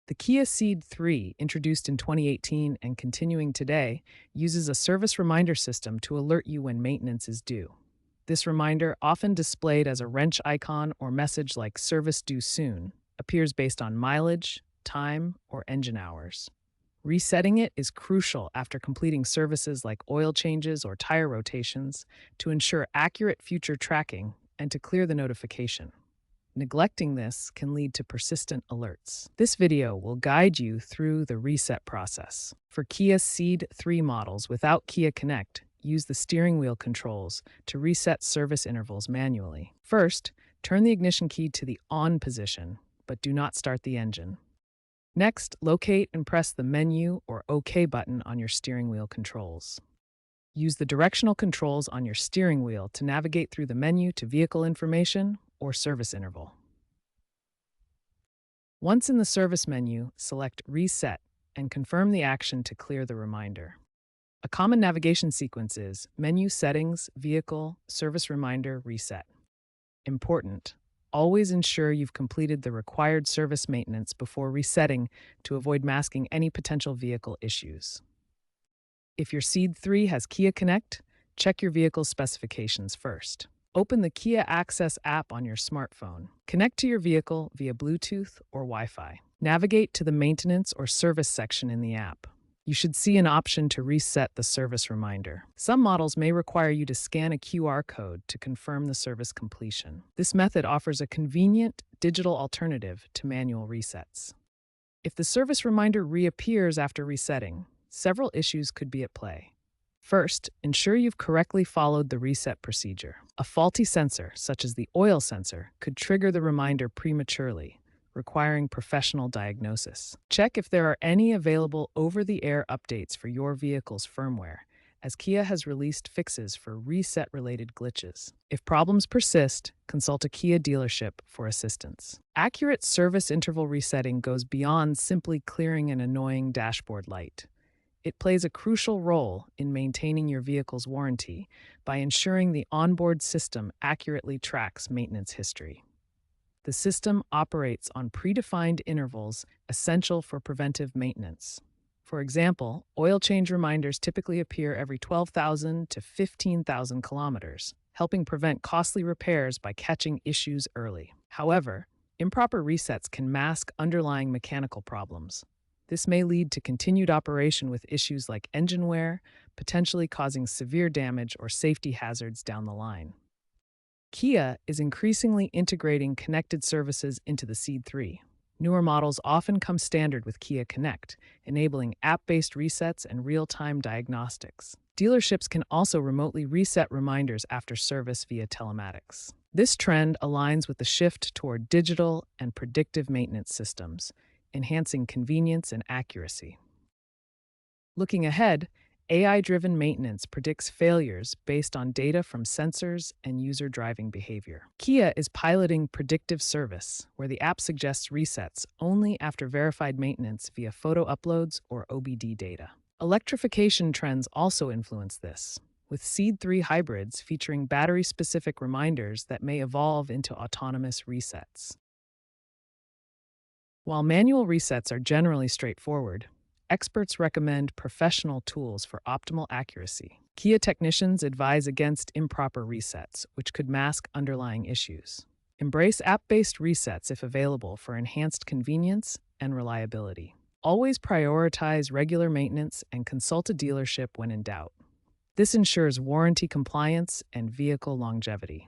The Kia Ceed III, introduced in 2018 and continuing today, uses a service reminder system to alert you when maintenance is due. This reminder, often displayed as a wrench icon or message like "Service Due Soon," appears based on mileage, time, or engine hours. Resetting it is crucial after completing services like oil changes or tire rotations to ensure accurate future tracking and to clear the notification. Neglecting this can lead to persistent alerts. This video will guide you through the reset process. For Kia Ceed III models without Kia Connect, use the steering wheel controls to reset service intervals manually. First, turn the ignition key to the on position, but do not start the engine. Next, locate and press the menu or OK button on your steering wheel controls. Use the directional controls on your steering wheel to navigate through the menu to vehicle information or service interval. Once in the service menu, select Reset and confirm the action to clear the reminder. A common navigation sequence is Menu Settings, Vehicle, Service Reminder, Reset. Important: always ensure you've completed the required service maintenance before resetting to avoid masking any potential vehicle issues. If your Ceed III has Kia Connect, check your vehicle's specifications first. Open the Kia Access app on your smartphone. Connect to your vehicle via Bluetooth or Wi-Fi. Navigate to the maintenance or service section in the app. You should see an option to reset the service reminder. Some models may require you to scan a QR code to confirm the service completion. This method offers a convenient digital alternative to manual resets. If the service reminder reappears after resetting, several issues could be at play. First, ensure you've correctly followed the reset procedure. A faulty sensor, such as the oil sensor, could trigger the reminder prematurely, requiring professional diagnosis. Check if there are any available over-the-air updates for your vehicle's firmware, as Kia has released fixes for reset-related glitches. If problems persist, consult a Kia dealership for assistance. Accurate service interval resetting goes beyond simply clearing an annoying dashboard light. It plays a crucial role in maintaining your vehicle's warranty by ensuring the onboard system accurately tracks maintenance history. The system operates on predefined intervals essential for preventive maintenance. For example, oil change reminders typically appear every 12,000 to 15,000 kilometers, helping prevent costly repairs by catching issues early. However, improper resets can mask underlying mechanical problems. This may lead to continued operation with issues like engine wear, potentially causing severe damage or safety hazards down the line. Kia is increasingly integrating connected services into the Ceed III. Newer models often come standard with Kia Connect, enabling app-based resets and real-time diagnostics. Dealerships can also remotely reset reminders after service via telematics. This trend aligns with the shift toward digital and predictive maintenance systems, enhancing convenience and accuracy. Looking ahead, AI-driven maintenance predicts failures based on data from sensors and user driving behavior. Kia is piloting predictive service, where the app suggests resets only after verified maintenance via photo uploads or OBD data. Electrification trends also influence this, with Ceed III hybrids featuring battery-specific reminders that may evolve into autonomous resets. While manual resets are generally straightforward, experts recommend professional tools for optimal accuracy. Kia technicians advise against improper resets, which could mask underlying issues. Embrace app-based resets if available for enhanced convenience and reliability. Always prioritize regular maintenance and consult a dealership when in doubt. This ensures warranty compliance and vehicle longevity.